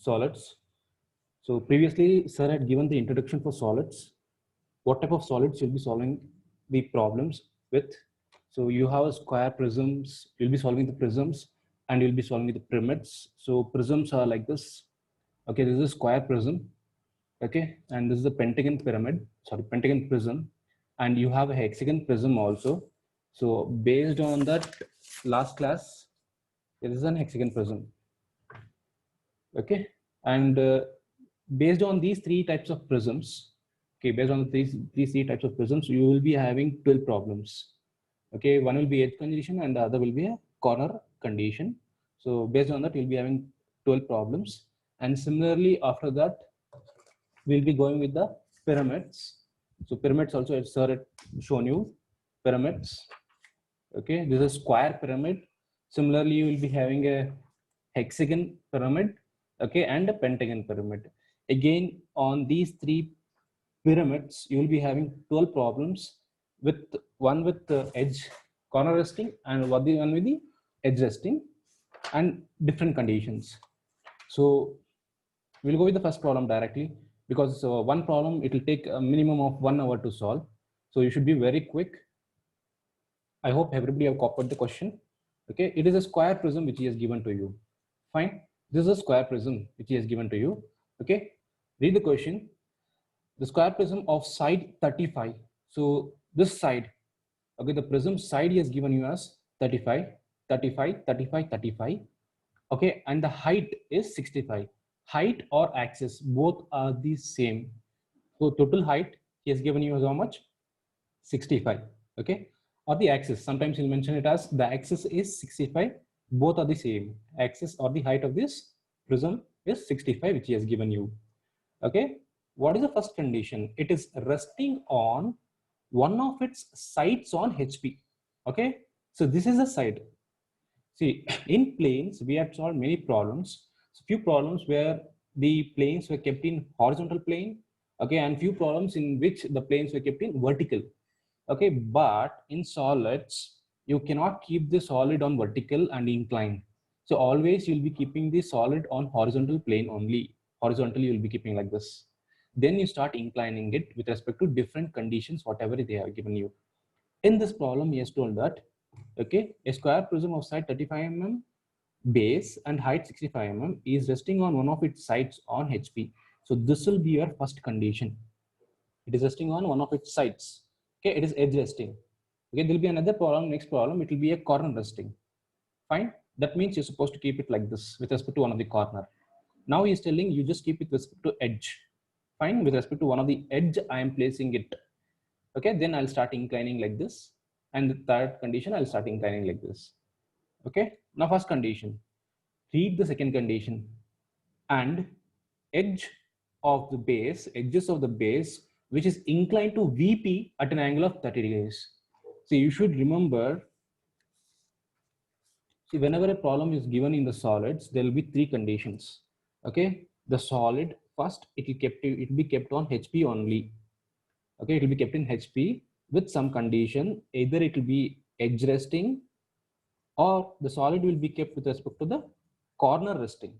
solids. So previously sir had given the introduction for solids, what type of solids you'll be solving the problems with. So you have a square prisms, you'll be solving the prisms, and you'll be solving the pyramids. So prisms are like this. Okay, this is a square prism. Okay, and this is a pentagon pyramid, sorry, pentagon prism, and you have a hexagon prism also. So based on that last class, it is an hexagon prism. Okay, and based on these three types of prisms, okay, based on these three types of prisms, you will be having 12 problems. Okay, one will be edge condition and the other will be a corner condition. So based on that, you'll be having 12 problems. And similarly, after that, we'll be going with the pyramids. So pyramids also, it's sir had shown you pyramids. Okay, this is a square pyramid. Similarly, you will be having a hexagon pyramid, okay, and a pentagon pyramid. Again, on these three pyramids, you will be having 12 problems, with one with the edge corner resting and one with the edge resting, and different conditions. So we'll go with the first problem directly, because one problem, it will take a minimum of 1 hour to solve. So you should be very quick. I hope everybody have copied the question. Okay, it is a square prism which he has given to you. Fine, this is a square prism which he has given to you. Okay, read the question. The square prism of side 35. So this side, okay, the prism side he has given you as 35, 35, 35, 35. Okay, and the height is 65. Height or axis, both are the same. So total height he has given you as how much? 65. Okay, or the axis, sometimes he'll mention it as the axis is 65. Both are the same. Axis or the height of this prism is 65, which he has given you. Okay, what is the first condition? It is resting on one of its sides on HP. Okay, so this is a side. See, in planes, we have solved many problems. So few problems where the planes were kept in horizontal plane, okay, and few problems in which the planes were kept in vertical. Okay, but in solids, you cannot keep the solid on vertical and inclined. So always you'll be keeping the solid on horizontal plane only. Horizontally, you'll be keeping like this. Then you start inclining it with respect to different conditions, whatever they have given you. In this problem, he has told that, okay, a square prism of side 35 mm, base and height 65 mm is resting on one of its sides on HP. So this will be your first condition. It is resting on one of its sides. Okay, it is edge resting. Okay, there will be another problem, next problem, it will be a corner resting. Fine, that means you're supposed to keep it like this with respect to one of the corner. Now he's telling you just keep it with respect to edge. Fine, with respect to one of the edge, I am placing it. Okay, then I'll start inclining like this. And the third condition, I'll start inclining like this. Okay, now first condition, read the second condition. And edge of the base, edges of the base, which is inclined to VP at an angle of 30 degrees. So you should remember, see, whenever a problem is given in the solids, there will be three conditions. Okay, the solid, first it will be kept on HP only. Okay, it will be kept in HP with some condition, either it will be edge resting or the solid will be kept with respect to the corner resting.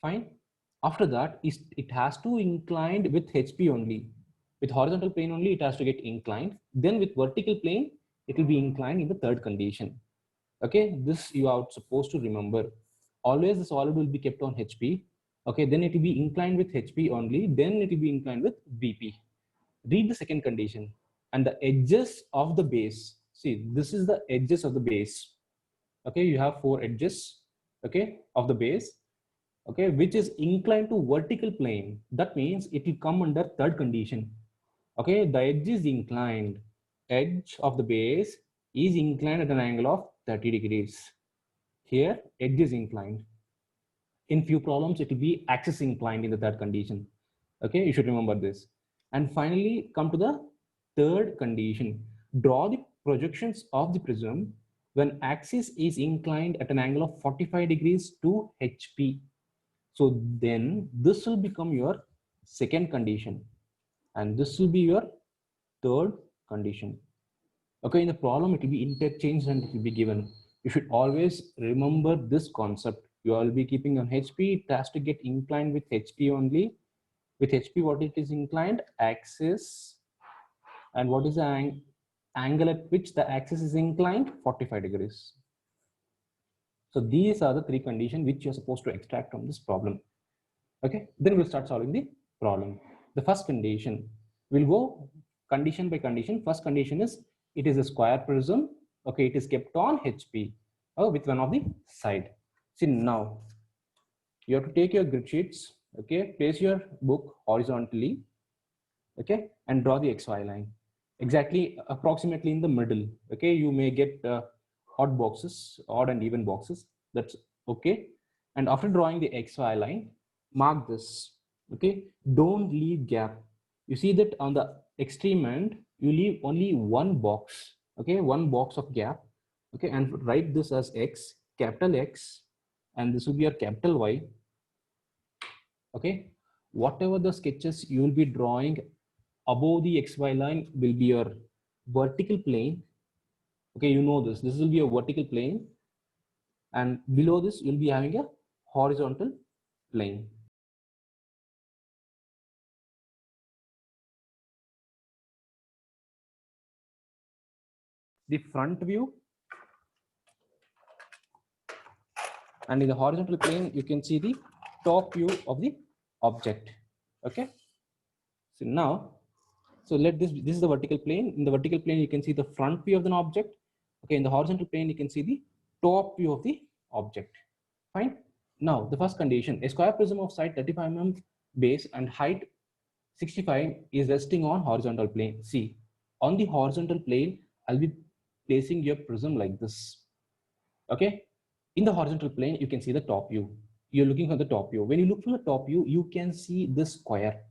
Fine. After that, it has to inclined with HP only. With horizontal plane only, it has to get inclined. Then with vertical plane, it will be inclined in the third condition. Okay, this you are supposed to remember. Always the solid will be kept on HP. Okay, then it will be inclined with HP only. Then it will be inclined with VP. Read the second condition. And the edges of the base. See, this is the edges of the base. Okay, you have 4 edges, okay, of the base, okay, which is inclined to vertical plane. That means it will come under third condition. Okay, the edge is inclined. Edge of the base is inclined at an angle of 30 degrees. Here, edge is inclined. In few problems, it will be axis inclined in the third condition. Okay, you should remember this. And finally, come to the third condition. Draw the projections of the prism when axis is inclined at an angle of 45 degrees to HP. So then this will become your second condition and this will be your third condition. Okay, in the problem, it will be interchanged and it will be given. You should always remember this concept. You will be keeping on HP. It has to get inclined with HP only. With HP, what it is inclined? Axis. And what is the angle at which the axis is inclined? 45 degrees. So these are the three conditions which you're supposed to extract from this problem. Okay, then we'll start solving the problem. The first condition, we'll go condition by condition. First condition is it is a square prism. Okay, it is kept on HP with one of the side. See, now you have to take your grid sheets. Okay, place your book horizontally. Okay, and draw the XY line exactly approximately in the middle. Okay, you may get odd boxes, odd and even boxes. That's okay. And after drawing the XY line, mark this. Okay, don't leave gap. You see that on the extreme end, you leave only one box. Okay, one box of gap. Okay, and write this as X, capital X, and this will be your capital Y. Okay, whatever the sketches you will be drawing above the XY line will be your vertical plane. Okay, you know this. This will be a vertical plane, and below this you'll be having a horizontal plane. The front view, and in the horizontal plane you can see the top view of the object. Okay, so now, so let this is the vertical plane. In the vertical plane you can see the front view of an object. Okay, in the horizontal plane you can see the top view of the object. Fine. Now the first condition, a square prism of side 35 mm base and height 65 is resting on horizontal plane. See, on the horizontal plane I'll be placing your prism like this. Okay, in the horizontal plane you can see the top view. You're looking for the top view. When you look from the top view, you can see this square.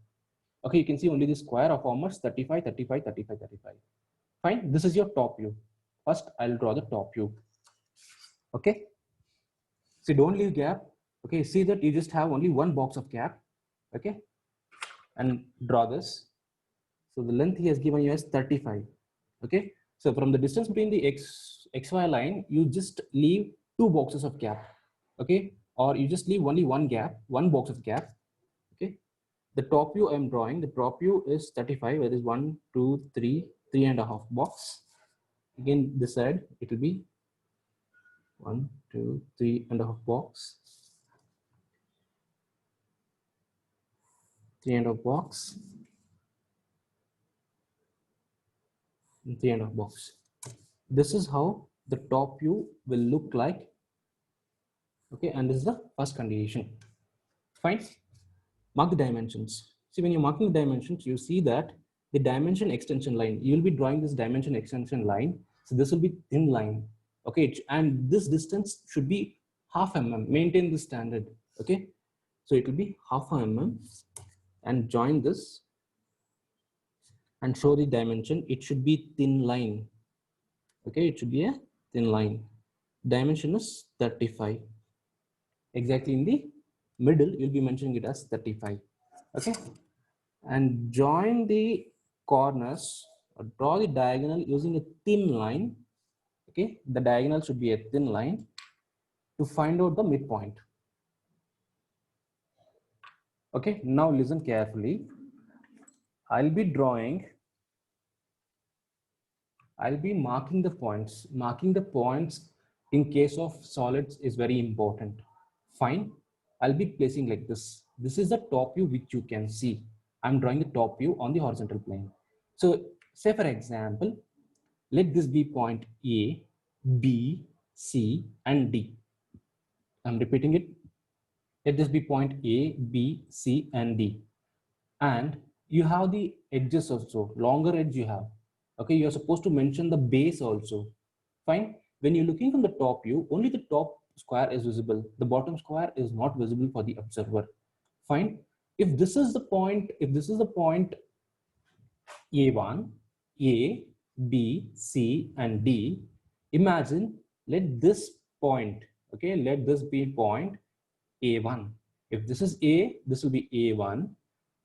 Okay, you can see only the square of almost 35, 35, 35, 35. Fine, this is your top view. First, I'll draw the top view. Okay, see, don't leave gap. Okay, see that you just have only one box of gap. Okay, and draw this. So the length he has given you as 35. Okay, so from the distance between the XY line, you just leave two boxes of gap. Okay, or you just leave only one gap, one box of gap. Okay, the top view I'm drawing, the top view is 35, where is 1, 2, 3, 3.5 box. Again, this side it will be 1, 2, 3.5 box, 3.5 box, 3.5 box. This is how the top view will look like. Okay, and this is the first condition. Fine. Mark the dimensions. See, when you're marking the dimensions, you see that the dimension extension line, you will be drawing this dimension extension line. So this will be thin line. Okay, and this distance should be half mm. Maintain the standard. Okay, so it will be half mm, and join this and show the dimension. It should be thin line. Okay, it should be a thin line. Dimension is 35. Exactly in the middle, you'll be mentioning it as 35. Okay, and join the corners or draw the diagonal using a thin line. Okay, the diagonal should be a thin line to find out the midpoint. Okay, now listen carefully. I'll be marking the points. Marking the points in case of solids is very important. Fine, I'll be placing like this. This is the top view which you can see. I'm drawing the top view on the horizontal plane. So say for example, let this be point A, B, C, and D. I'm repeating it. Let this be point A, B, C, and D. And you have the edges also, longer edge you have. Okay, you're supposed to mention the base also. Fine. When you're looking from the top view, only the top square is visible. The bottom square is not visible for the observer. Fine. If this is the point A1, A, B, C, and D, imagine, let this point, okay, let this be point A1. If this is A, this will be A1.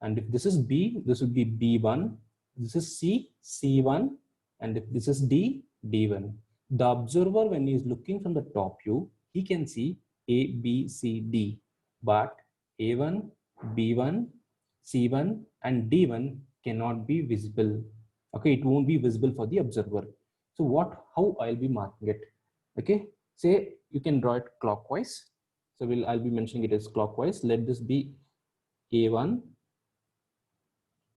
And if this is B, this will be B1. This is C, C1. And if this is D, D1. The observer, when he is looking from the top view, he can see A, B, C, D, but A1, B1, C1 and D1 cannot be visible. Okay, it won't be visible for the observer. So how I'll be marking it? Okay, say you can draw it clockwise. So I'll be mentioning it as clockwise. Let this be A1,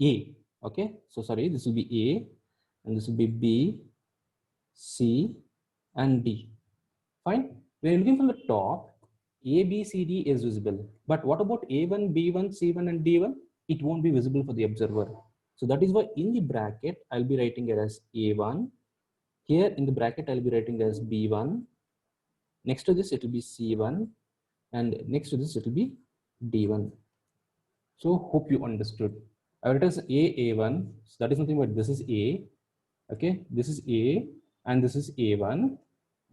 A. Okay, so sorry, this will be A and this will be B, C and D. Fine. When you're looking from the top, A, B, C, D is visible. But what about A1, B1, C1 and D1? It won't be visible for the observer. So that is why in the bracket, I'll be writing it as A1. Here in the bracket, I'll be writing as B1. Next to this, it will be C1. And next to this, it will be D1. So hope you understood. I write as A1. So that is nothing but this is A. Okay, this is A and this is A1.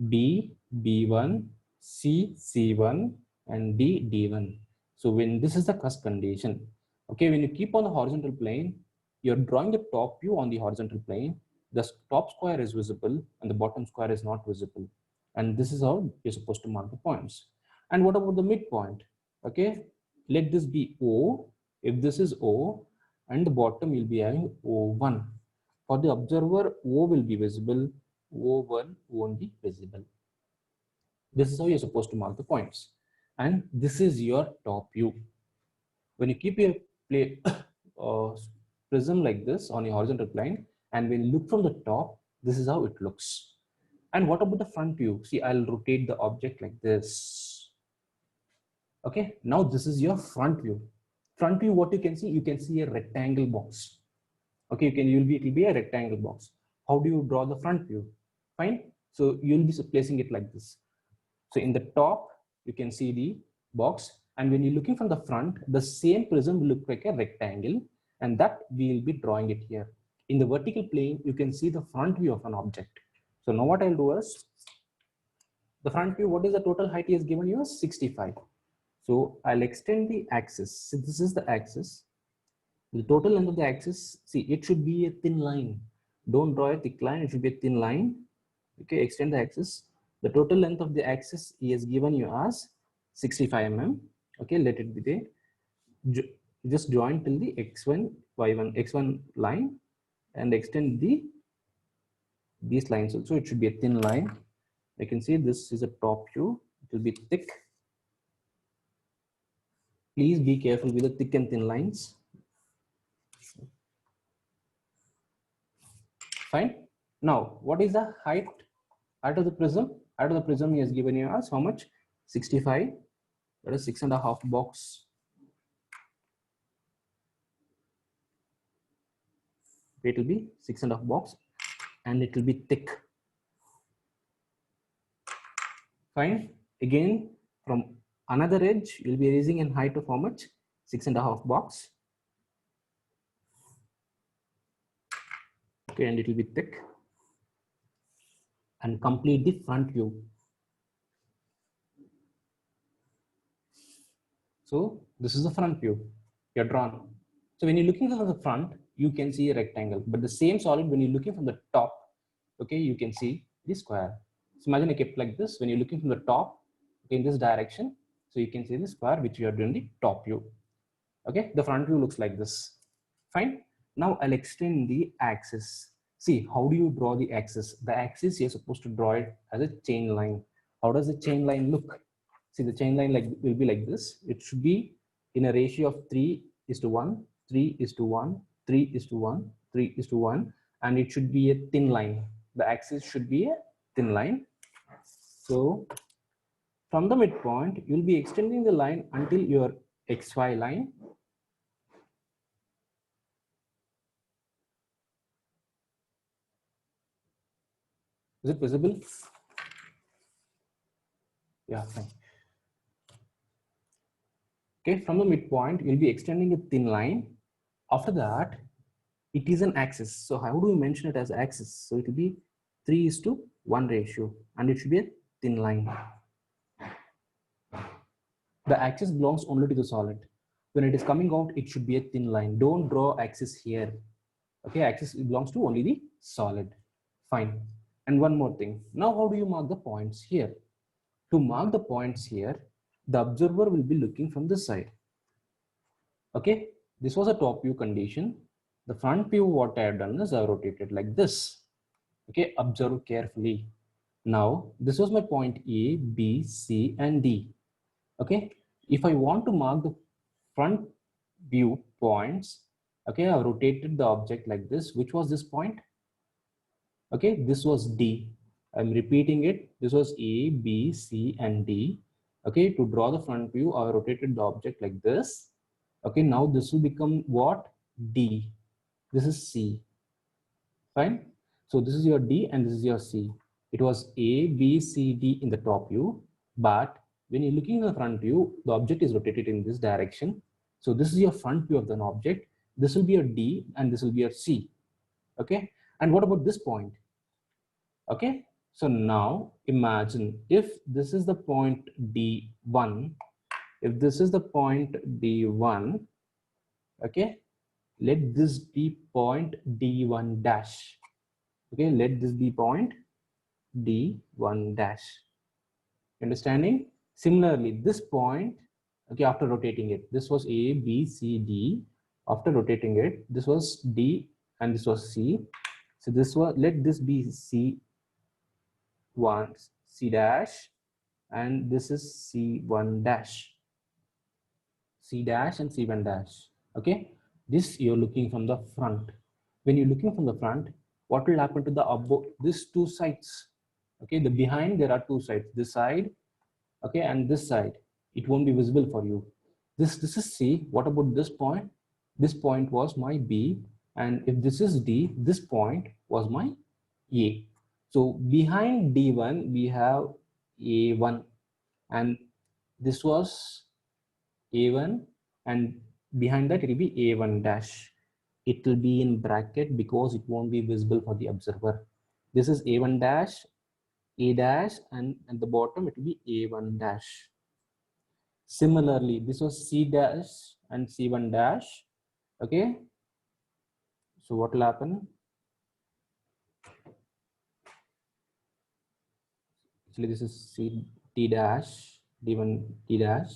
B, B1, C, C1 and D, D1. So when this is the first condition, okay, when you keep on the horizontal plane, you're drawing the top view on the horizontal plane, the top square is visible and the bottom square is not visible. And this is how you're supposed to mark the points. And what about the midpoint? Okay, let this be O. If this is O and the bottom will be having O1. For the observer, O will be visible, O1 won't be visible. This is how you're supposed to mark the points. And this is your top view. When you keep your prism like this on a horizontal plane, and when you look from the top, this is how it looks. And what about the front view? See, I'll rotate the object like this. Okay, now this is your front view. Front view, what you can see a rectangle box. Okay, it will be a rectangle box. How do you draw the front view? Fine. So you'll be placing it like this. So in the top, you can see the box. And when you're looking from the front, the same prism will look like a rectangle. And that we'll be drawing it here. In the vertical plane, you can see the front view of an object. So now what I'll do is, the front view, what is the total height he has given you? 65. So I'll extend the axis. So this is the axis. The total length of the axis, see, it should be a thin line. Don't draw a thick line, it should be a thin line. Okay, extend the axis. The total length of the axis he has given you as 65 mm. Okay, let it be there. Just join till the x1, y1, x1 line and extend these lines also. It should be a thin line. I can see this is a top view. It will be thick. Please be careful with the thick and thin lines. Fine. Now, what is the height out of the prism? Out of the prism, he has given you as how much? 65. That is 6.5 box. It will be 6.5 box, and it will be thick. Fine. Again, from another edge, you'll be raising in height of how much? 6.5 box. Okay, and it will be thick. And complete the front view. So this is the front view you're drawn. So when you're looking from the front, you can see a rectangle, but the same solid when you're looking from the top, okay, you can see the square. So imagine I kept like this. When you're looking from the top, okay, in this direction, so you can see the square which you are doing the top view. Okay, the front view looks like this. Fine. Now I'll extend the axis. See, how do you draw the axis? The axis, you're supposed to draw it as a chain line. How does the chain line look? See, the chain line will be like this. It should be in a ratio of 3:1, 3:1, 3:1, 3:1, and it should be a thin line. The axis should be a thin line. So from the midpoint, you'll be extending the line until your XY line. Is it visible? Yeah, fine. Okay, from the midpoint, you'll be extending a thin line. After that, it is an axis. So how do we mention it as axis? So it will be 3:1 ratio, and it should be a thin line. The axis belongs only to the solid. When it is coming out, it should be a thin line. Don't draw axis here. Okay, axis belongs to only the solid. Fine. And one more thing. Now, how do you mark the points here? To mark the points here, the observer will be looking from this side. Okay, this was a top view condition. The front view, what I have done is I have rotated like this. Okay, observe carefully. Now, this was my point A, B, C, and D. Okay, if I want to mark the front view points, okay, I've rotated the object like this. Which was this point? Okay, this was D. I'm repeating it. This was A, B, C, and D. Okay, to draw the front view, I rotated the object like this. Okay, now this will become what? D. This is C. Fine. So this is your D and this is your C. It was A, B, C, D in the top view, but when you're looking at the front view, the object is rotated in this direction. So this is your front view of an object. This will be your D and this will be your C. Okay. And what about this point? Okay. So now imagine if this is the point D1, if this is the point D1, okay, let this be point D1 dash. Okay, let this be point D1 dash. Understanding? Similarly, this point, okay, after rotating it, this was A, B, C, D. After rotating it, this was D and this was C. So this was, let this be C1, C dash, and this is C1 dash. C dash and C1 dash. Okay, this you're looking from the front. When you're looking from the front, what will happen to the above these two sides? Okay, the behind there are two sides, this side, okay, and this side. It won't be visible for you. This is C. What about this point? This point was my B, and if this is D, this point was my A. So behind D1 we have A1, and this was A1, and behind that it will be A1 dash. It will be in bracket because it won't be visible for the observer. This is A1 dash, A dash, and at the bottom it will be A1 dash. Similarly, this was C dash and C1 dash. Okay. So what will happen? Actually, this is C T dash, D1 T dash.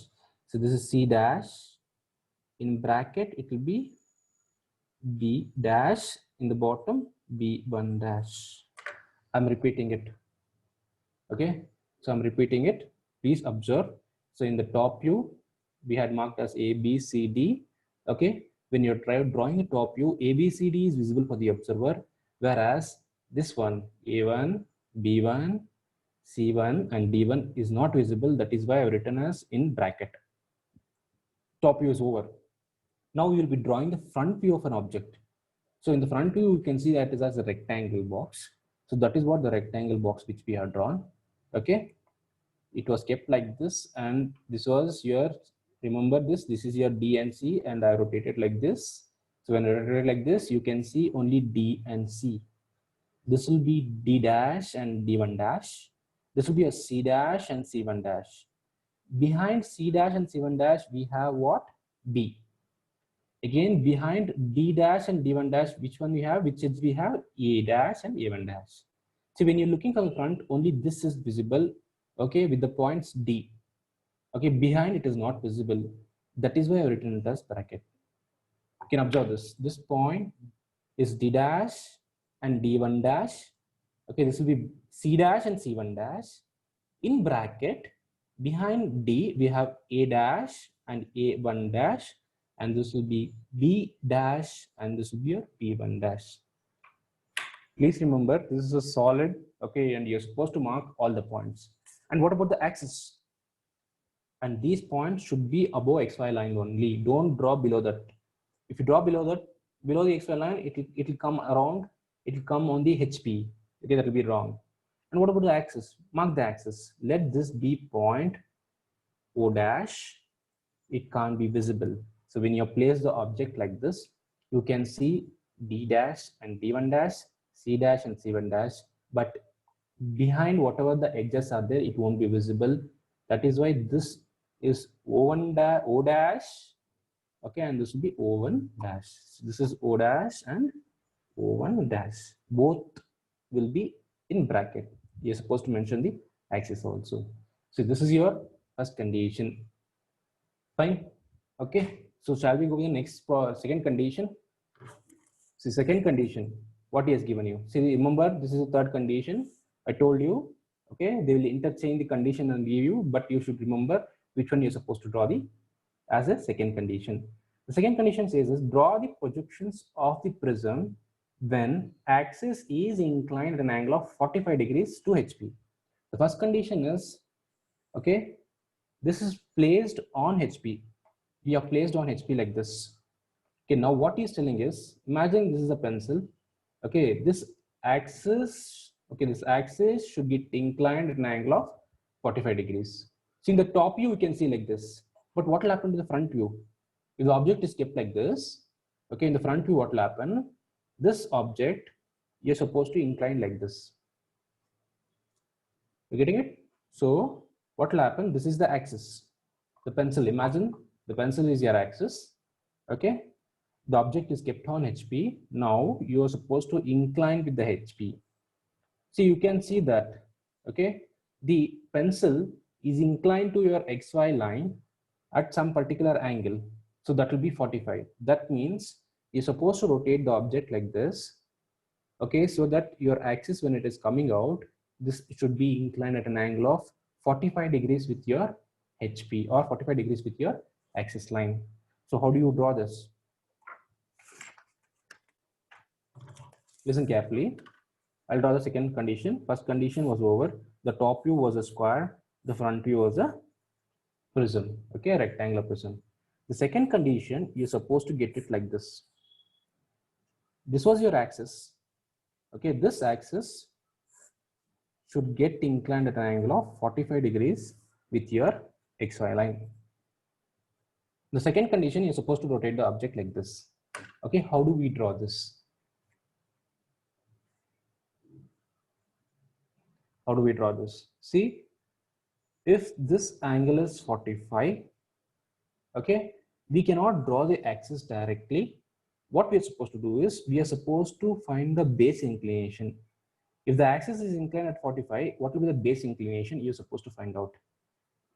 So this is C dash. In bracket, it will be B dash, in the bottom B1 dash. I'm repeating it. Okay, so I'm repeating it. Please observe. So in the top view, we had marked as A, B, C, D. Okay, when you're drawing the top view, A, B, C, D is visible for the observer, whereas this one, A1, B1, C1, and D1 is not visible. That is why I've written as in bracket. Top view is over. Now we will be drawing the front view of an object. So in the front view, you can see that is as a rectangle box. So that is what the rectangle box which we have drawn. Okay, it was kept like this, and this was your, remember this is your D and C, and I rotated like this. So when I rotate like this, you can see only D and C. This will be D dash and D1 dash. This will be a C dash and C1 dash. Behind C dash and C1 dash, we have what? B. Again, behind D dash and D1 dash, which one we have? Which is we have A dash and A1 dash. So when you're looking from the front, only this is visible, okay, with the points D. Okay, behind it is not visible. That is why I've written it as bracket. You can observe this. This point is D dash and D1 dash. Okay, this will be C dash and C1 dash. In bracket, behind D, we have A dash and A1 dash. And this will be B dash, and this will be your B1 dash. Please remember, this is a solid, okay, and you're supposed to mark all the points. And what about the axis? And these points should be above XY line only. Don't draw below that. If you draw below that, below the XY line, it will come around, it will come on the HP. Okay, that will be wrong. And what about the axis? Mark the axis. Let this be point O dash. It can't be visible. So when you place the object like this, you can see D dash and D1 dash, C dash and C1 dash, but behind whatever the edges are there, it won't be visible. That is why this is O1 dash, O dash, okay, and this will be O1 dash. So this is O dash and O1 dash. Both will be in bracket. You're supposed to mention the axis also. So this is your first condition. Fine. Okay. So shall we go to the next second condition? See, second condition, what he has given you. See, remember, this is the third condition. I told you, okay, they will interchange the condition and give you, but you should remember which one you're supposed to draw the as a second condition. The second condition says is draw the projections of the prism when axis is inclined at an angle of 45 degrees to HP. The first condition is, okay, this is placed on HP. We are placed on HP like this. Okay, now what he's telling is, imagine this is a pencil. Okay, this axis, okay, this axis should get inclined at an angle of 45 degrees. See, in the top view, you can see like this. But what will happen to the front view? If the object is kept like this, okay, in the front view, what will happen? This object, you're supposed to incline like this. You're getting it? So, what will happen? This is the axis. The pencil, imagine the pencil is your axis. Okay, the object is kept on HP. Now you are supposed to incline with the HP. See, you can see that, okay, the pencil is inclined to your XY line at some particular angle. So that will be 45. That means you're supposed to rotate the object like this, okay, so that your axis, when it is coming out, this should be inclined at an angle of 45 degrees with your HP or 45 degrees with your axis line. So how do you draw this? Listen carefully. I'll draw the second condition. First condition was over. The top view was a square. The front view was a prism. Okay, a rectangular prism. The second condition, you're supposed to get it like this. This was your axis. Okay, this axis should get inclined at an angle of 45 degrees with your XY line. The second condition, you're supposed to rotate the object like this. Okay, how do we draw this? How do we draw this? See, if this angle is 45, okay, we cannot draw the axis directly. What we are supposed to do is we are supposed to find the base inclination. If the axis is inclined at 45, what will be the base inclination? You're supposed to find out.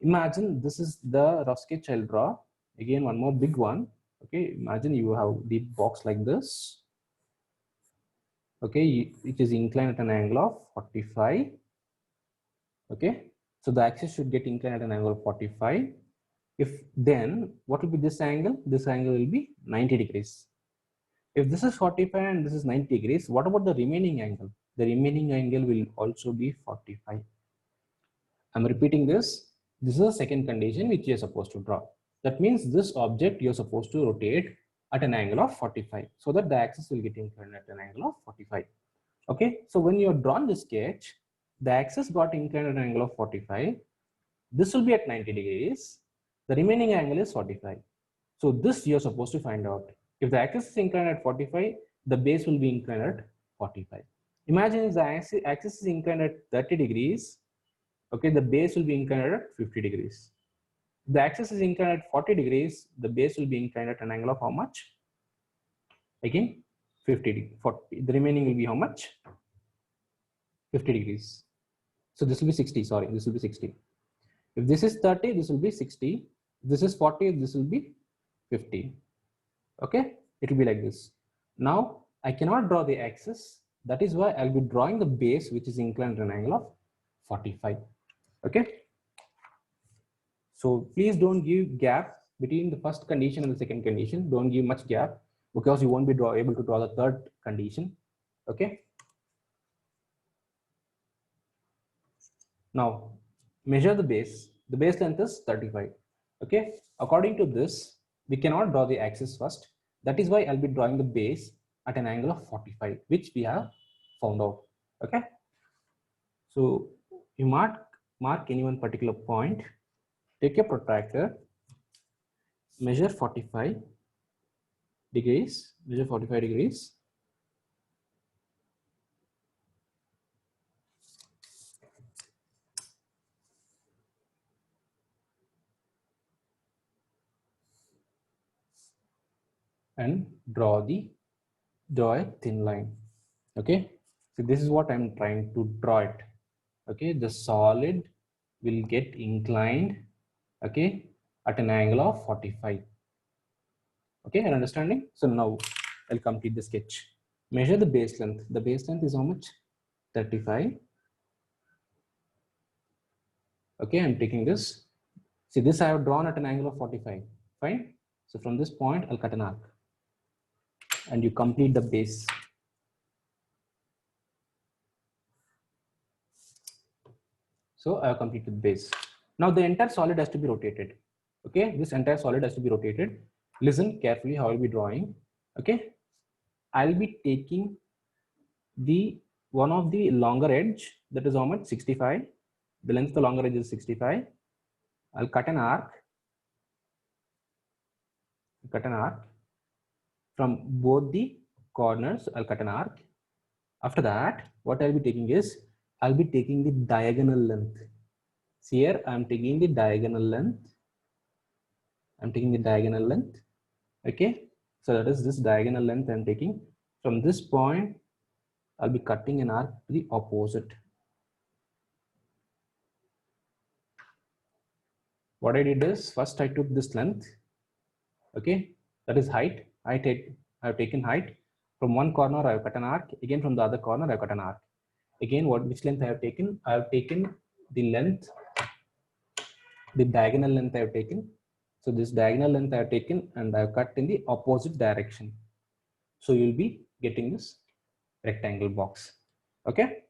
Imagine this is the rough sketch I'll draw. Again, one more big one. Okay, imagine you have the box like this. Okay, it is inclined at an angle of 45. Okay, so the axis should get inclined at an angle of 45. If then what will be this angle? This angle will be 90 degrees. If this is 45 and this is 90 degrees, what about the remaining angle? The remaining angle will also be 45. I'm repeating this. This is the second condition which you're supposed to draw. That means this object you're supposed to rotate at an angle of 45 so that the axis will get inclined at an angle of 45. Okay, so when you're drawn the sketch, the axis got inclined at an angle of 45. This will be at 90 degrees. The remaining angle is 45. So this you're supposed to find out. If the axis is inclined at 45, the base will be inclined at 45. Imagine if the axis is inclined at 30 degrees, okay, the base will be inclined at 50 degrees. If the axis is inclined at 40 degrees, the base will be inclined at an angle of how much? Again, 40. The remaining will be how much? 50 degrees. So this will be 60, sorry, this will be 60. If this is 30, this will be 60. If this is 40, this will be 50. Okay, it will be like this. Now, I cannot draw the axis. That is why I'll be drawing the base, which is inclined at an angle of 45. Okay. So please don't give gap between the first condition and the second condition. Don't give much gap because you won't be able to draw the third condition. Okay. Now, measure the base. The base length is 35. Okay. According to this, we cannot draw the axis first. That is why I'll be drawing the base at an angle of 45, which we have found out. Okay. So you mark any one particular point, take a protractor, measure 45 degrees, and draw a thin line. Okay, so this is what I'm trying to draw it. Okay, the solid will get inclined, okay, at an angle of 45. Okay, you're understanding? So now I'll complete the sketch. Measure the base length. The base length is how much? 35. Okay, I'm taking this. See, this I have drawn at an angle of 45. Fine. So from this point, I'll cut an arc. And you complete the base. So I have completed the base. Now the entire solid has to be rotated. Okay, this entire solid has to be rotated. Listen carefully how I'll be drawing. Okay, I'll be taking the one of the longer edge, that is how much? 65. The length of the longer edge is 65. I'll cut an arc. From both the corners. I'll cut an arc. After that, what I'll be taking is, I'll be taking the diagonal length. See here, I'm taking the diagonal length. Okay, so that is this diagonal length I'm taking. From this point, I'll be cutting an arc to the opposite. What I did is, first I took this length. Okay, that is height. I have taken height. From one corner, I have cut an arc. Again, from the other corner, I have cut an arc. Again, which length I have taken? I have taken the length, the diagonal length I have taken. So this diagonal length I have taken and I have cut in the opposite direction. So you'll be getting this rectangle box. Okay.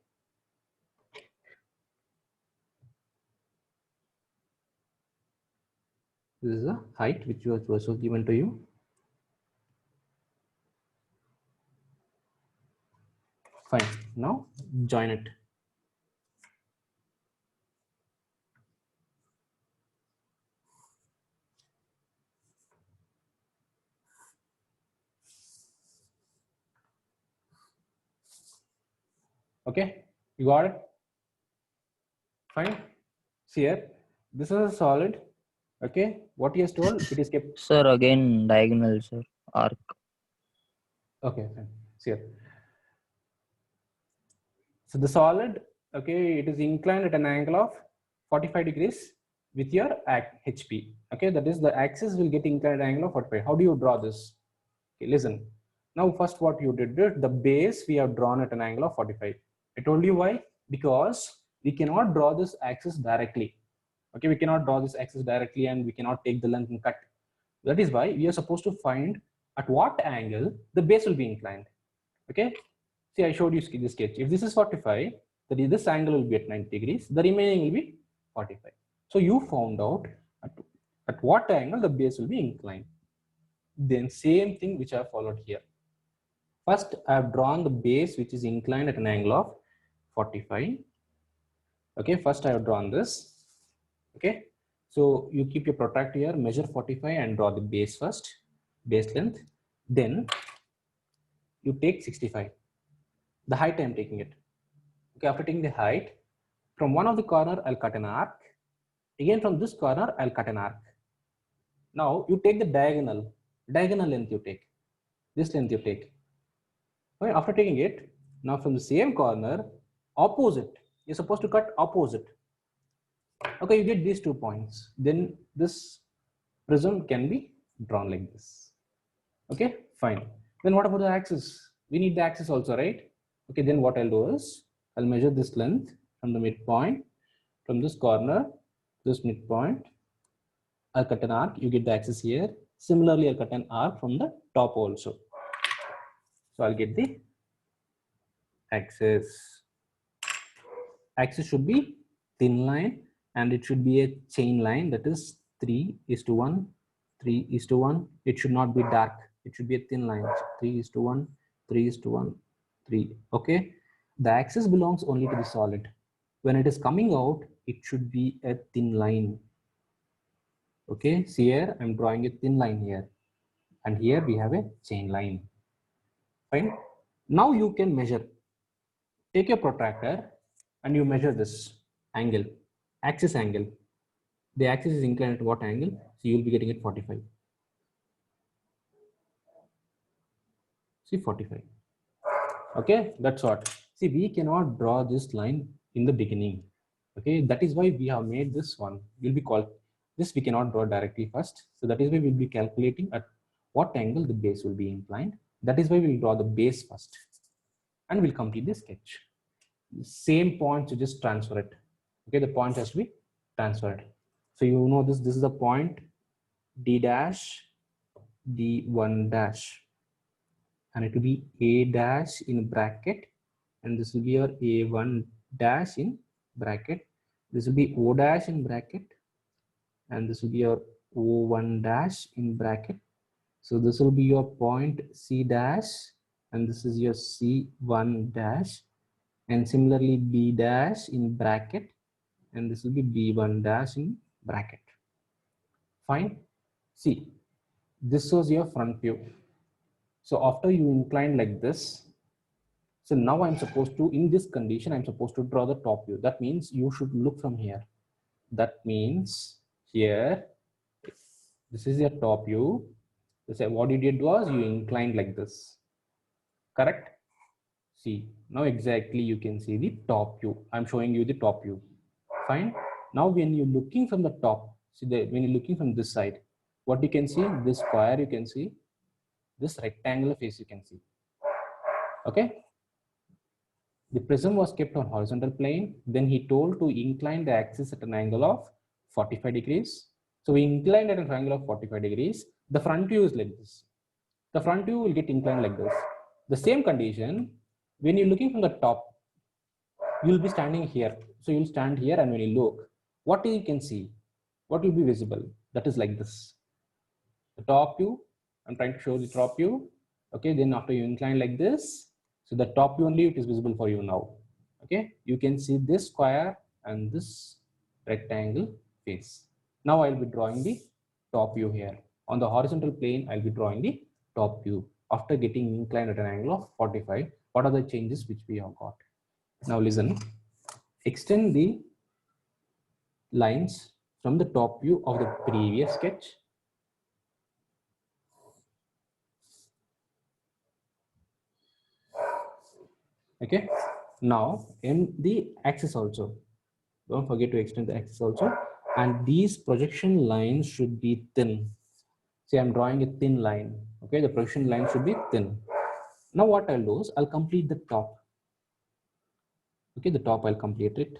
This is the height which was also given to you. Fine. Now join it. Okay, you got it? Fine. See here, this is a solid. Okay, what he has told, it is kept. Sir, again diagonal, sir. Arc. Okay, fine. See here. So the solid, okay, it is inclined at an angle of 45 degrees with your HP. Okay, that is the axis will get inclined at an angle of 45. How do you draw this? Okay, listen. Now, first what you did, the base we have drawn at an angle of 45. I told you why? Because we cannot draw this axis directly. Okay, we cannot draw this axis directly and we cannot take the length and cut. That is why we are supposed to find at what angle the base will be inclined. Okay, see, I showed you the sketch. If this is 45, that is this angle will be at 90 degrees, the remaining will be 45. So you found out at what angle the base will be inclined. Then same thing which I have followed here. First, I have drawn the base which is inclined at an angle of 45. Okay, first I have drawn this. Okay, so you keep your protractor here, measure 45 and draw the base first, base length. Then you take 65. The height I am taking it. Okay, after taking the height, from one of the corner, I'll cut an arc. Again, from this corner, I'll cut an arc. Now you take the diagonal length you take. This length you take. Okay, after taking it, now from the same corner, opposite, you're supposed to cut opposite. Okay, you get these 2 points. Then this prism can be drawn like this. Okay, fine. Then what about the axis? We need the axis also, right? Okay, then what I'll do is, I'll measure this length from the midpoint, from this corner, this midpoint. I'll cut an arc, you get the axis here. Similarly, I'll cut an arc from the top also. So I'll get the axis. Axis should be thin line and it should be a chain line, that is 3:1, 3:1. It should not be dark. It should be a thin line. 3:1, 3:1, 3. Okay. The axis belongs only to the solid. When it is coming out, it should be a thin line. Okay. See here, I'm drawing a thin line here. And here we have a chain line. Fine. Now you can measure. Take your protractor and you measure this angle, axis angle. The axis is inclined at what angle? So you'll be getting it 45. See, 45. Okay, that's what. See, we cannot draw this line in the beginning. Okay, that is why we have made this one. Will be called this. We cannot draw directly first. So that is why we'll be calculating at what angle the base will be inclined. That is why we'll draw the base first, and we'll complete the sketch. Same point to just transfer it. Okay, the point has to be transferred. So you know this. This is the point D dash D1 dash, and it will be A dash in bracket, and this will be your A1 dash in bracket. This will be O dash in bracket, and this will be your O1 dash in bracket. So this will be your point C dash, and this is your C1 dash, and similarly B dash in bracket, and this will be B1 dash in bracket. Fine. See, this was your front view. So after you incline like this, so now I'm supposed to, in this condition, I'm supposed to draw the top view. That means you should look from here. That means here, this is your top view. So what you did was you inclined like this, correct? See, now exactly you can see the top view. I'm showing you the top view. Fine. Now when you're looking from the top, see when you're looking from this side, what you can see, this square you can see, this rectangular face you can see. Okay. The prism was kept on horizontal plane. Then he told to incline the axis at an angle of 45 degrees. So we inclined at an angle of 45 degrees. The front view is like this. The front view will get inclined like this. The same condition, when you're looking from the top, you'll be standing here. So you'll stand here, and when you look, what you can see, what will be visible? That is like this. The top view, I'm trying to show the top view. Okay, then after you incline like this, so the top view only it is visible for you now. Okay, you can see this square and this rectangle face. Now I'll be drawing the top view here. On the horizontal plane, I'll be drawing the top view. After getting inclined at an angle of 45, what are the changes which we have got? Now listen, extend the lines from the top view of the previous sketch. Okay, now in the axis also, don't forget to extend the axis also, and these projection lines should be thin. See, I'm drawing a thin line. Okay, the projection line should be thin. Now what I'll do is I'll complete the top. Okay, the top I'll complete it.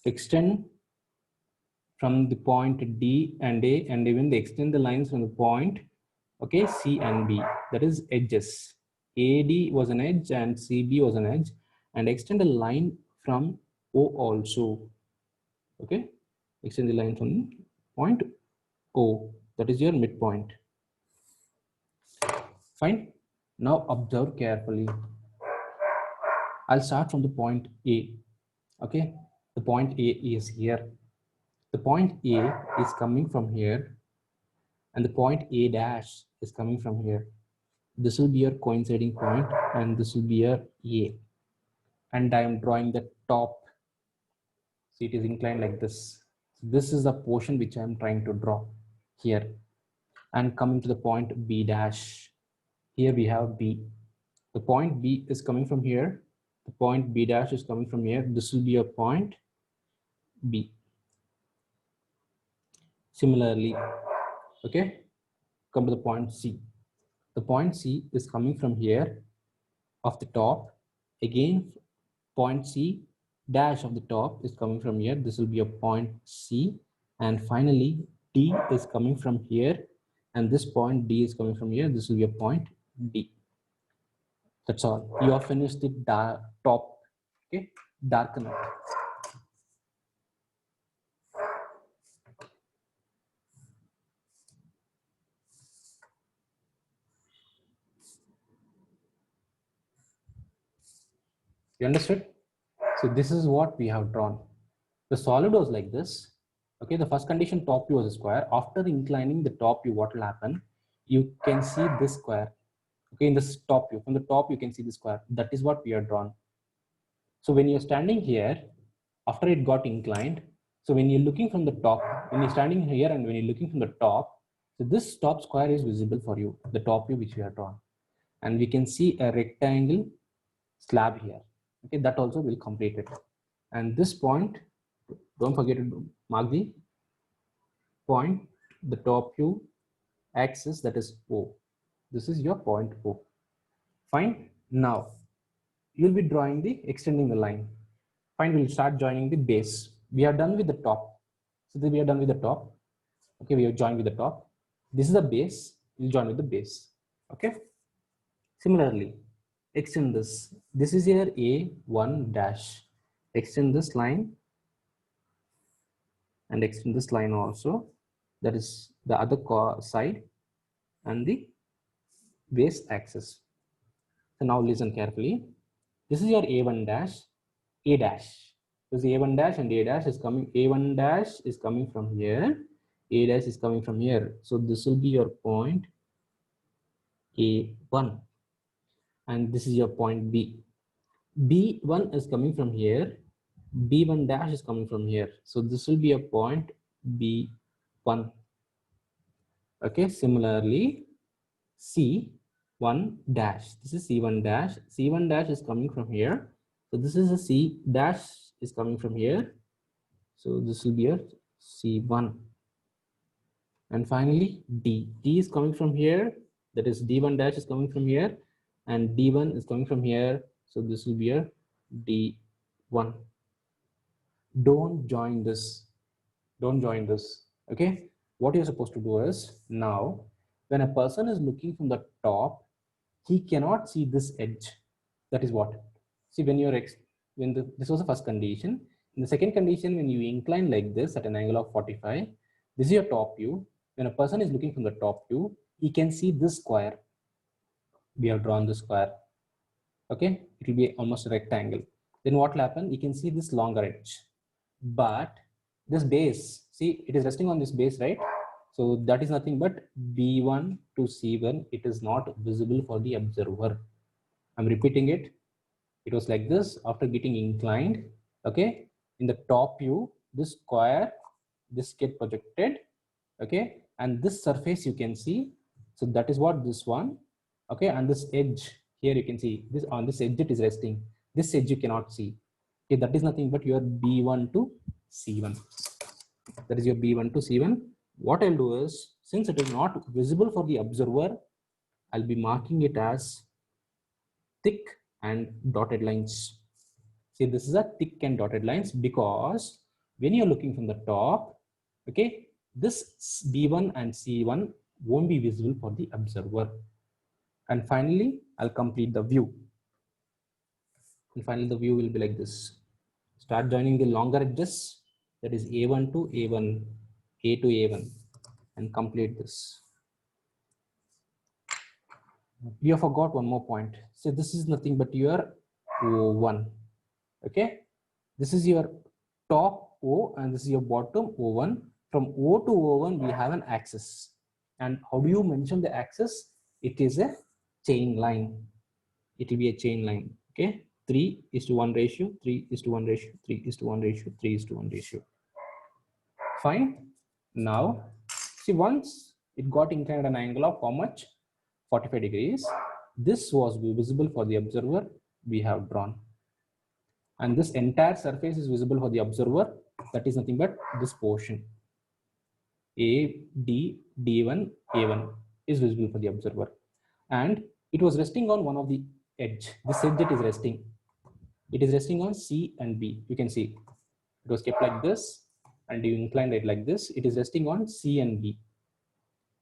Extend from the point D and A, and even they extend the lines from the point, okay, C and B, that is edges. AD was an edge and CB was an edge, and extend the line from O also. Okay, extend the line from point O, that is your midpoint. Fine. Now observe carefully. I'll start from the point A. Okay, the point A is here. The point A is coming from here, and the point A dash is coming from here. This will be your coinciding point, and this will be your A. And I am drawing the top. See, it is inclined like this. This is the portion which I am trying to draw here. And coming to the point B dash. Here we have B. The point B is coming from here. The point B dash is coming from here. This will be your point B. Similarly, okay, come to the point C. The point C is coming from here of the top. Again, point C dash of the top is coming from here. This will be a point C. And finally, D is coming from here. And this point D is coming from here. This will be a point D. That's all. You have finished the top. Okay, darken it. You understood? So this is what we have drawn. The solid was like this. Okay, the first condition, top view was a square. After inclining the top view, what will happen? You can see this square. Okay, in this top view, from the top you can see the square. That is what we have drawn. So when you're standing here, after it got inclined, so when you're looking from the top, when you're standing here and when you're looking from the top, So this top square is visible for you, the top view which we have drawn. And we can see a rectangle slab here. Okay, that also will complete it. And this point, don't forget to mark the point, the top view axis, that is O. This is your point O. Fine. Now you'll be drawing the extending the line. Fine, we'll start joining the base. We are done with the top. So we are done with the top. Okay, we have joined with the top. This is the base. We'll join with the base. Okay. Similarly, extend this. This is your A1 dash. Extend this line and extend this line also. That is the other side and the base axis. So now listen carefully. This is your A1 dash, A dash. Because A1 dash and A dash is coming. A1 dash is coming from here. A dash is coming from here. So this will be your point A1. And this is your point B. B1 is coming from here. B1 dash is coming from here. So this will be a point B1. Okay, similarly, C1 dash. This is C1 dash. C1 dash is coming from here. So this is a C dash is coming from here. So this will be a C1. And finally, D. D is coming from here. That is D1 dash is coming from here. And D1 is coming from here. So this will be a D1. Don't join this. Don't join this. Okay. What you're supposed to do is, now when a person is looking from the top, he cannot see this edge. That is what. See, when you're this was the first condition. In the second condition, when you incline like this at an angle of 45, this is your top view. When a person is looking from the top view, he can see this square. We have drawn the square. Okay, it will be almost a rectangle. Then what will happen? You can see this longer edge, but this base, see, it is resting on this base, right? So that is nothing but B1 to C1. It is not visible for the observer. I'm repeating it. It was like this after getting inclined. Okay, in the top view, this square, this get projected. Okay, and this surface you can see. So that is what this one. Okay, and this edge here you can see this, on this edge it is resting. This edge you cannot see. Okay, that is nothing but your B1 to C1. That is your B1 to C1. What I'll do is, since it is not visible for the observer, I'll be marking it as thick and dotted lines. See, this is a thick and dotted lines because when you're looking from the top, okay, this B1 and C1 won't be visible for the observer. And finally, I'll complete the view. And finally, the view will be like this. Start joining the longer edges, that is A1 to A1, A to A1, and complete this. You forgot one more point. So this is nothing but your O1. Okay, this is your top O and this is your bottom O1. From O to O1, we have an axis. And how do you mention the axis? It is a chain line. It will be a chain line. Okay, 3:1 ratio, 3:1 ratio, 3:1 ratio, 3:1 ratio. Fine. Now, see, once it got inclined at an angle of how much? 45 degrees. This was visible for the observer. We have drawn. And this entire surface is visible for the observer. That is nothing but this portion. A, D, D1, A1 is visible for the observer. And it was resting on one of the edge. This edge it is resting. It is resting on C and B. You can see it was kept like this and you inclined it like this. It is resting on C and B.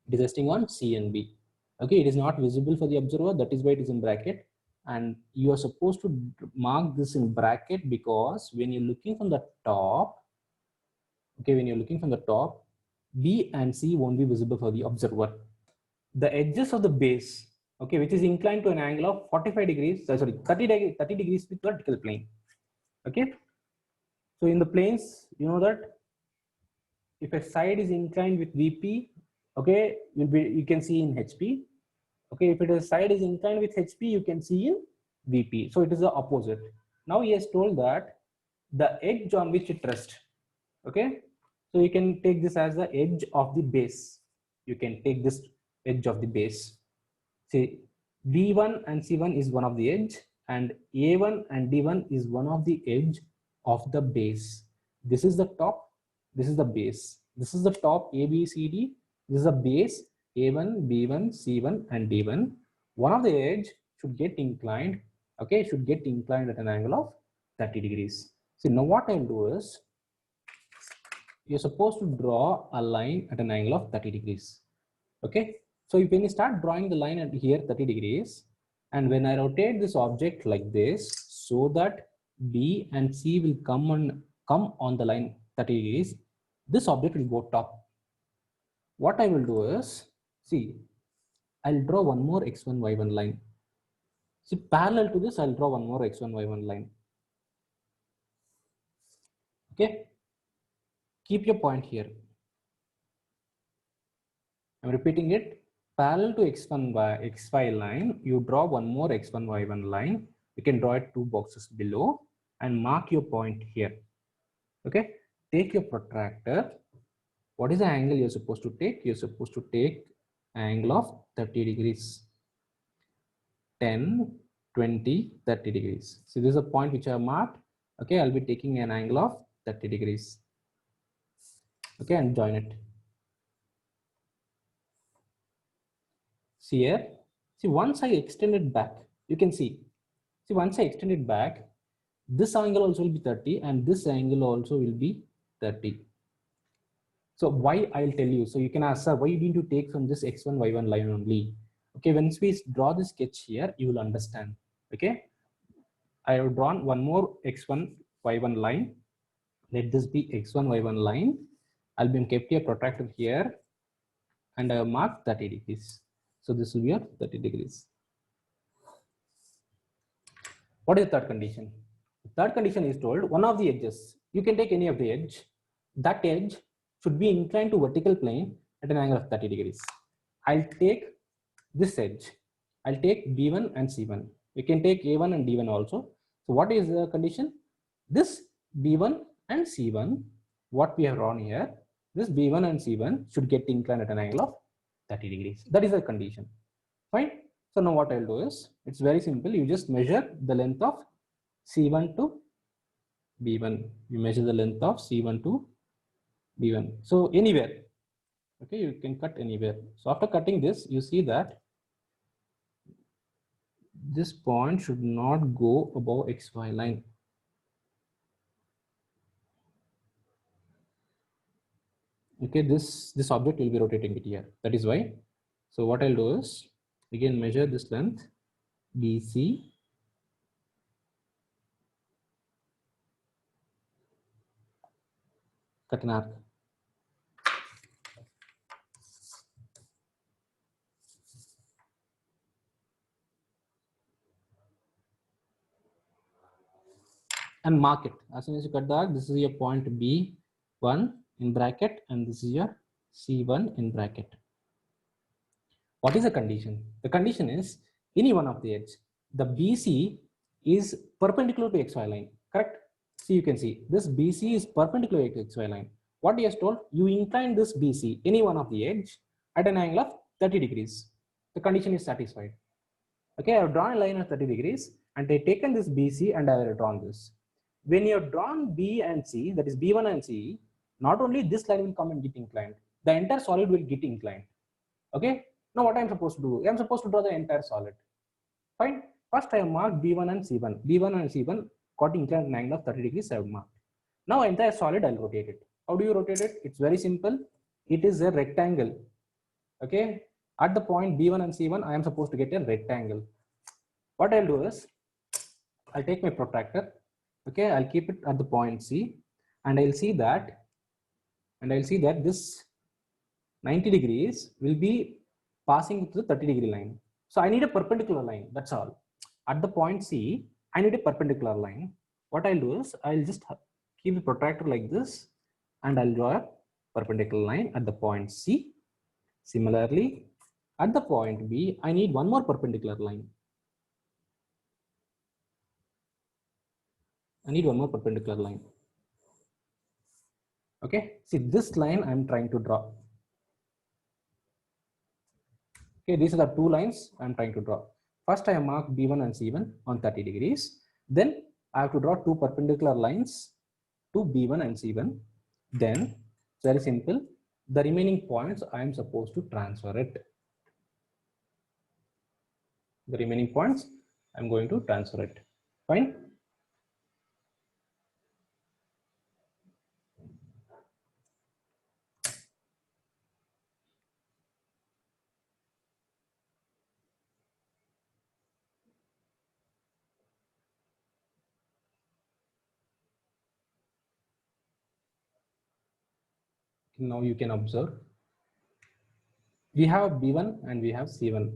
It is resting on C and B. Okay, it is not visible for the observer. That is why it is in bracket. And you are supposed to mark this in bracket because when you're looking from the top, okay, when you're looking from the top, B and C won't be visible for the observer. The edges of the base, okay, which is inclined to an angle of 45 degrees, sorry, 30 degrees with vertical plane. Okay, so in the planes, you know that if a side is inclined with VP, okay, you can see in HP. Okay, if it is side is inclined with HP, you can see in VP. So it is the opposite. Now he has told that the edge on which it rests. Okay, so you can take this as the edge of the base. you can take this edge of the base. Say B1 and C1 is one of the edge, and A1 and D1 is one of the edge of the base. This is the top, this is the base. This is the top A, B, C, D. This is the base A1, B1, C1, and D1. One of the edge should get inclined, okay, should get inclined at an angle of 30 degrees. So now what I'll do is, you're supposed to draw a line at an angle of 30 degrees. Okay, so when you start drawing the line at here 30 degrees, and when I rotate this object like this, so that B and C will come on the line 30 degrees, this object will go top. What I will do is, see, I'll draw one more x1 y1 line. See, parallel to this, I'll draw one more x1 y1 line. Okay, keep your point here. I'm repeating it. Parallel to x1 by xy line, you draw one more x1 y1 line. You can draw it 2 boxes below and mark your point here. Okay, take your protractor. What is the angle you're supposed to take? You're supposed to take angle of 30 degrees. 10, 20, 30 degrees. So this is a point which I have marked. Okay, I'll be taking an angle of 30 degrees. Okay, and join it. See here, see, once I extend it back, you can see, once I extend it back, this angle also will be 30 and this angle also will be 30. So why, I'll tell you. So you can ask, sir, why you need to take from this x1, y1 line only? Okay, once we draw this sketch here, you will understand. Okay, I have drawn one more x1, y1 line. Let this be x1, y1 line. I'll be kept a protractor here and I have marked 30 degrees. So this will be your 30 degrees. What is the third condition? The third condition is told one of the edges, you can take any of the edge, that edge should be inclined to vertical plane at an angle of 30 degrees. I'll take this edge. I'll take B1 and C1. You can take A1 and D1 also. So what is the condition? This B1 and C1, what we have drawn here, this B1 and C1 should get inclined at an angle of 30 degrees. That is the condition. Fine. So now what I'll do is, it's very simple. You just measure the length of C1 to B1. You measure the length of C1 to B1. So anywhere, okay, you can cut anywhere. So after cutting this, you see that this point should not go above XY line. Okay, this object will be rotating it here. That is why. So what I'll do is, again measure this length BC. Cut an arc. And mark it. As soon as you cut the arc, this is your point B1 in bracket and this is your C1 in bracket. What is the condition? The condition is any one of the edge. The BC is perpendicular to XY line, correct? See, you can see this BC is perpendicular to XY line. What he has told, you incline this BC, any one of the edge, at an angle of 30 degrees. The condition is satisfied. Okay, I have drawn a line of 30 degrees and I have taken this BC and I have drawn this. When you have drawn B and C, that is B1 and C, not only this line will come and get inclined, the entire solid will get inclined. Okay, now what I'm supposed to do? I'm supposed to draw the entire solid. Fine. First I have marked B1 and C1. B1 and C1 got inclined at an angle of 30 degrees. I have marked. Now entire solid I'll rotate it. How do you rotate it? It's very simple. It is a rectangle. Okay. At the point B1 and C1, I am supposed to get a rectangle. What I'll do is, I'll take my protractor. Okay, I'll keep it at the point C, and I'll see that this 90 degrees will be passing to the 30 degree line. So I need a perpendicular line. That's all. At the point C, I need a perpendicular line. What I'll do is, I'll just keep the protractor like this, and I'll draw a perpendicular line at the point C. Similarly, at the point B, I need one more perpendicular line. I need one more perpendicular line. Okay, see this line I'm trying to draw. Okay, these are the two lines I'm trying to draw. First, I have marked B1 and C1 on 30 degrees. Then I have to draw two perpendicular lines to B1 and C1. Then, very simple, the remaining points I am supposed to transfer it. The remaining points I'm going to transfer it. Fine. Now you can observe. We have B1 and we have C1.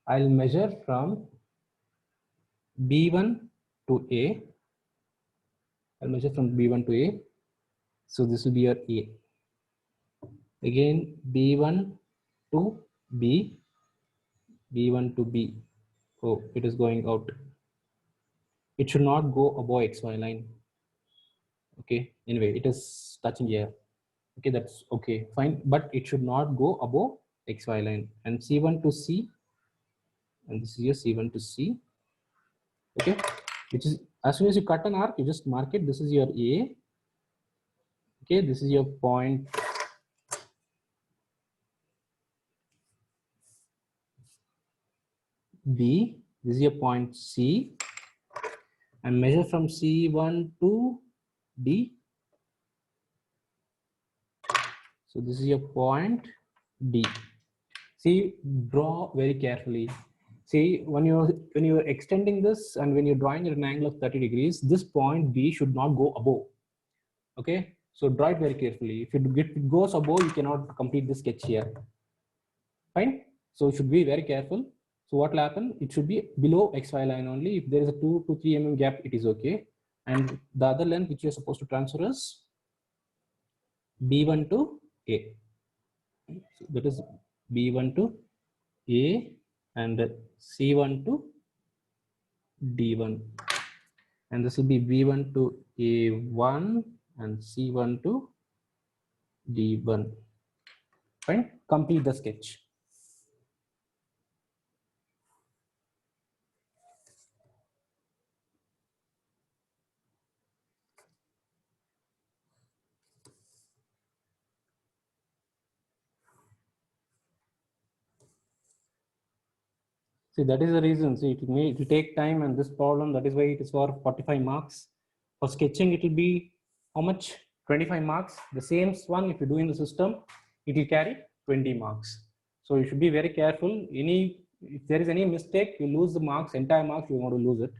I'll measure from B1 to A. I'll measure from B1 to A. So this will be your A. Again, B1 to B, B1 to B. Oh, it is going out. It should not go above XY line. Okay, anyway, it is touching here. Okay, that's okay, fine. But it should not go above XY line. And C1 to C, and this is your C1 to C. Okay, which is, as soon as you cut an arc, you just mark it. This is your A. Okay, this is your point B. This is your point C. And measure from C1 to D. So this is your point D. See, draw very carefully. See, when you're extending this and when you're drawing at an angle of 30 degrees, this point B should not go above. Okay, so draw it very carefully. If it goes above, you cannot complete the sketch here. Fine. So you should be very careful. So what will happen? It should be below XY line only. If there is a 2 to 3 mm gap, it is okay. And the other length which you're supposed to transfer is B1 to A. So that is B1 to A and C1 to D1. And this will be B1 to A1 and C1 to D1. Fine. Complete the sketch. See, that is the reason. See, it will take time, and this problem, that is why it is for 45 marks. For sketching, it will be how much? 25 marks. The same one, if you do in the system, it will carry 20 marks. So you should be very careful. If there is any mistake, you lose the marks, entire marks, you want to lose it.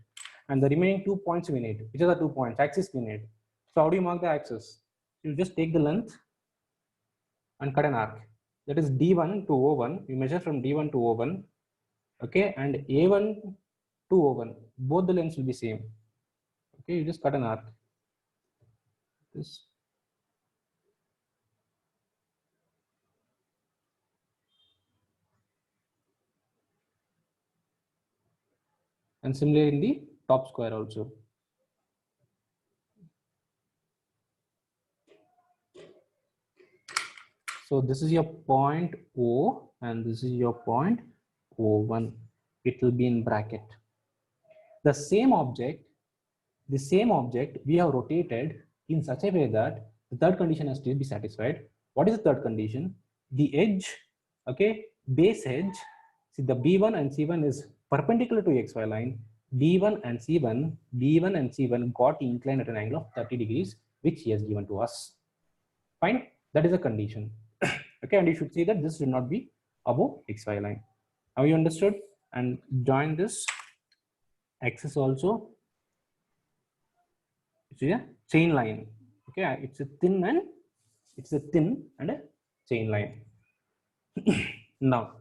And the remaining 2 points we need. Which are the 2 points? Axis we need. So how do you mark the axis? You just take the length and cut an arc. That is D1 to O1. You measure from D1 to O1. Okay, and A1 to O1, both the lengths will be same. Okay, you just cut an arc. This. And similarly in the top square also. So this is your point O and this is your point O1. It will be in bracket. The same object we have rotated in such a way that the third condition has to be satisfied. What is the third condition? The edge, okay, base edge. See, the B1 and C1 is perpendicular to XY line. B1 and C1 got inclined at an angle of 30 degrees, which he has given to us. Fine, that is a condition. Okay, and you should see that this should not be above XY line. Have you understood? And join this axis also. It's a chain line. Okay, it's a thin and a chain line. Now,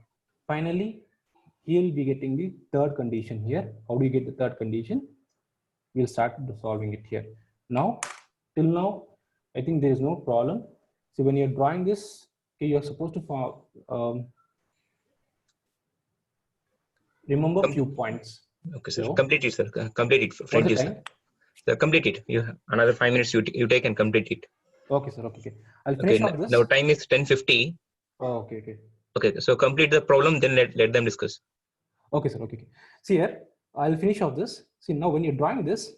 finally, he will be getting the third condition here. How do you get the third condition? We'll start solving it here. Now, till now, I think there is no problem. So when you're drawing this, okay, you're supposed to remember a few points. Okay, sir. Complete it, sir. Complete it. What's the time? Sir, complete it. You have another 5 minutes. You take and complete it. Okay, sir. Okay. I'll finish off this. Now time is 10:50. Oh, okay. Okay, so complete the problem, then let them discuss. Okay, sir. Okay. See here, I'll finish off this. See now, when you're drawing this,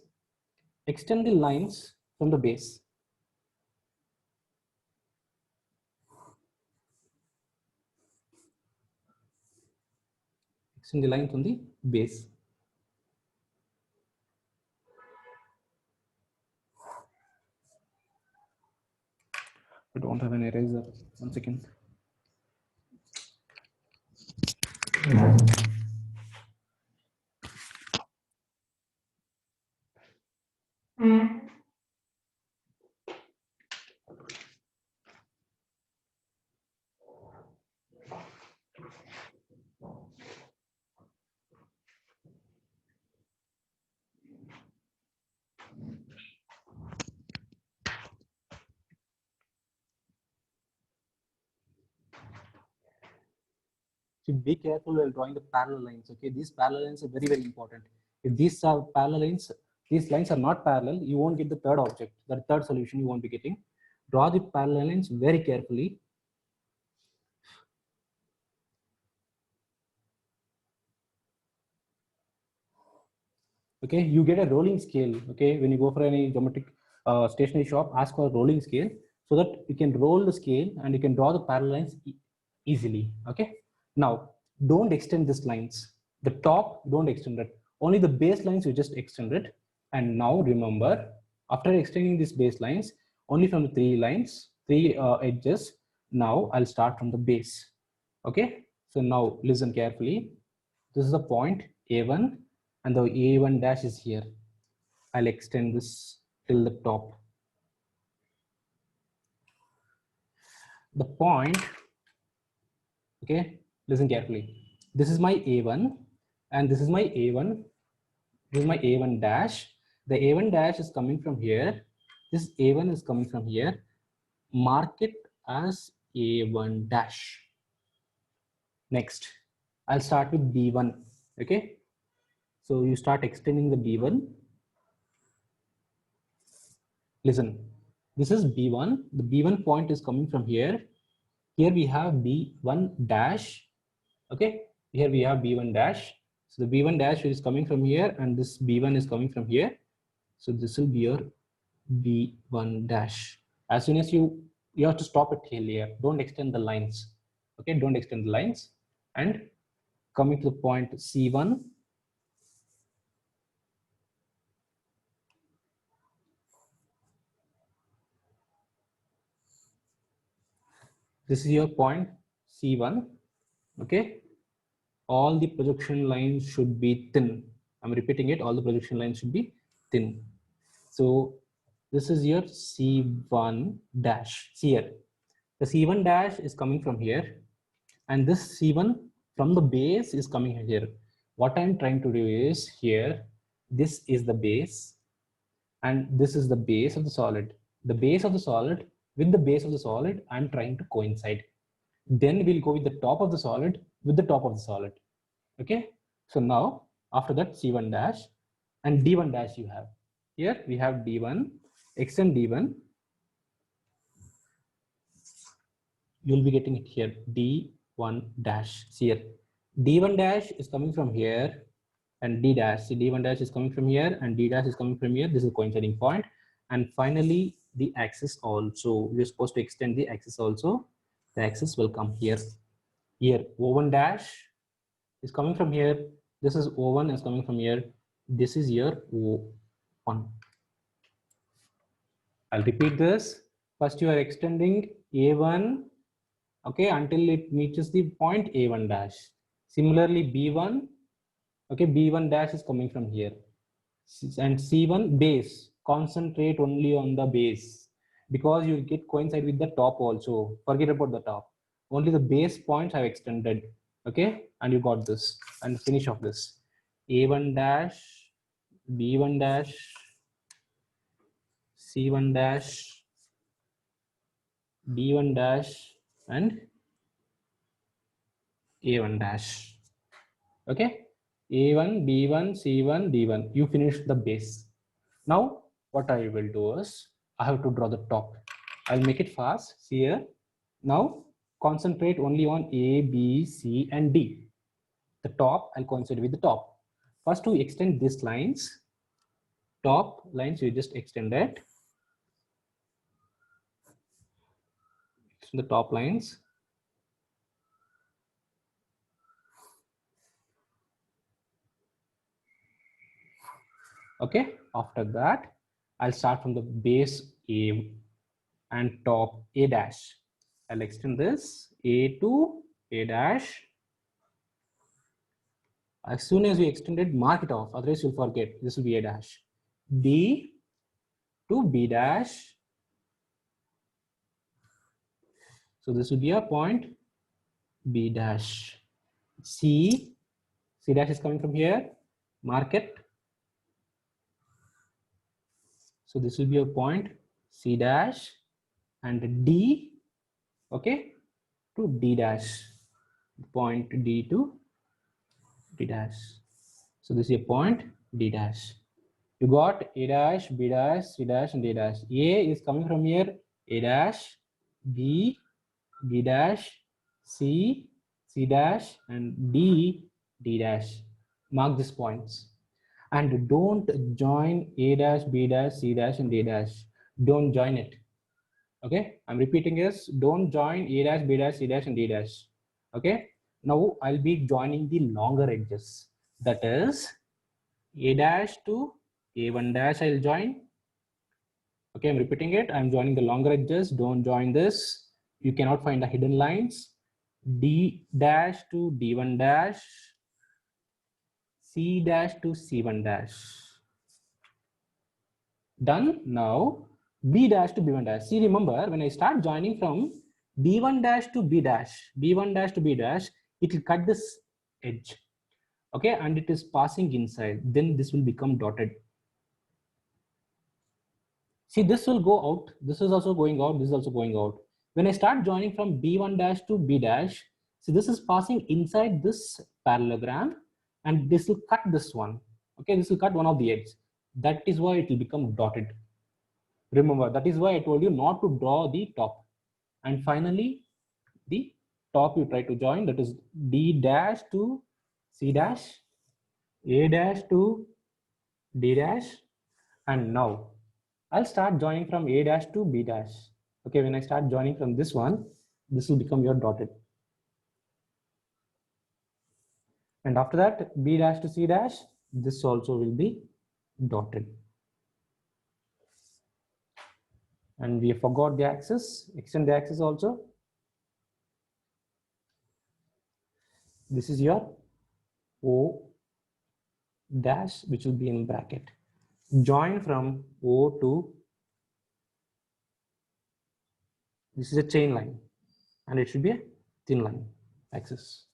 extend the lines from the base. Extend the line from the base. I don't have an eraser. 1 second. So be careful while drawing the parallel lines. Okay, these parallel lines are very, very important. If these are parallel lines, these lines are not parallel, you won't get the third object, the third solution you won't be getting. Draw the parallel lines very carefully. Okay, you get a rolling scale. Okay, when you go for any geometric stationery shop, ask for a rolling scale so that you can roll the scale and you can draw the parallel lines easily. Okay, now don't extend these lines. The top, don't extend it. Only the base lines you just extend it. And now remember, after extending these base lines, only from the three edges, now I'll start from the base. Okay, so now listen carefully. This is the point A1 and the A1 dash is here. I'll extend this till the top. The point, okay, listen carefully. This is my A1 and this is my A1. This is my A1 dash. The A1 dash is coming from here. This A1 is coming from here. Mark it as A1 dash. Next, I'll start with B1. Okay, so you start extending the B1. Listen, this is B1. The B1 point is coming from here. Here we have B1 dash. Okay, here we have B1 dash. So the B1 dash is coming from here and this B1 is coming from here. So this will be your B1 dash. As soon as you have to stop it here. Don't extend the lines. Okay, don't extend the lines. And coming to the point C1. This is your point C1. Okay, all the projection lines should be thin. I'm repeating it, all the projection lines should be thin. So this is your C1 dash. See here, the C1 dash is coming from here and this C1 from the base is coming here. What I'm trying to do is here, this is the base and this is the base of the solid. The base of the solid with the base of the solid, I'm trying to coincide. Then we'll go with the top of the solid with the top of the solid. Okay, so now after that C1 dash and D1 dash you have. Here we have D1, extend D1. You'll be getting it here, D1 dash. See here, D1 dash is coming from here and D dash. See, D1 dash is coming from here and D dash is coming from here. This is a coinciding point. And finally, the axis also. We're supposed to extend the axis also. The axis will come here. Here, O1 dash is coming from here. This is O1 is coming from here. This is your O1. I'll repeat this. First, you are extending A1, okay, until it reaches the point A1 dash. Similarly, B1, okay, B1 dash is coming from here. And C1 base, concentrate only on the base because you get coincide with the top also. Forget about the top. Only the base points have extended. Okay, and you got this and finish off this. A1 dash, B1 dash, C1 dash, B1 dash, and A1 dash. Okay, A1, B1, C1, D1. You finish the base. Now, what I will do is I have to draw the top. I'll make it fast. See here. Now, concentrate only on A, B, C, and D. The top, I'll consider with the top. First, to extend these lines, top lines, you just extend it. The top lines. Okay, after that, I'll start from the base A and top A dash. I'll extend this A to A dash. As soon as we extend it, mark it off, otherwise you'll forget. This will be A dash. B to B dash. So this will be a point B dash. C dash is coming from here, mark it. So this will be a point C dash, and D, okay, to D dash, point D to D dash. So this is a point D dash. You got A dash, B dash, C dash, and D dash. A is coming from here, A dash, B dash, C dash, and D dash. Mark these points. And don't join A dash, B dash, C dash, and D dash. Don't join it. Okay, I'm repeating this. Don't join A dash, B dash, C dash, and D dash. Okay, now I'll be joining the longer edges. That is A dash to A1 dash, I'll join. Okay, I'm repeating it. I'm joining the longer edges. Don't join this. You cannot find the hidden lines. D dash to D1 dash. C dash to C1 dash. Done. Now B dash to B1 dash. See, remember, when I start joining from B1 dash to B dash, B1 dash to B dash, it will cut this edge. Okay, and it is passing inside. Then this will become dotted. See, this will go out. This is also going out. This is also going out. When I start joining from B1 dash to B dash, see, this is passing inside this parallelogram, and this will cut this one. Okay, this will cut one of the edges. That is why it will become dotted. Remember, that is why I told you not to draw the top. And finally, the top you try to join, that is D dash to C dash, A dash to D dash. And now I'll start joining from A dash to B dash. Okay, when I start joining from this one, this will become your dotted. And after that, B dash to C dash, this also will be dotted. And we forgot the axis, extend the axis also. This is your O dash, which will be in bracket. Join from O to, this is a chain line, and it should be a thin line axis.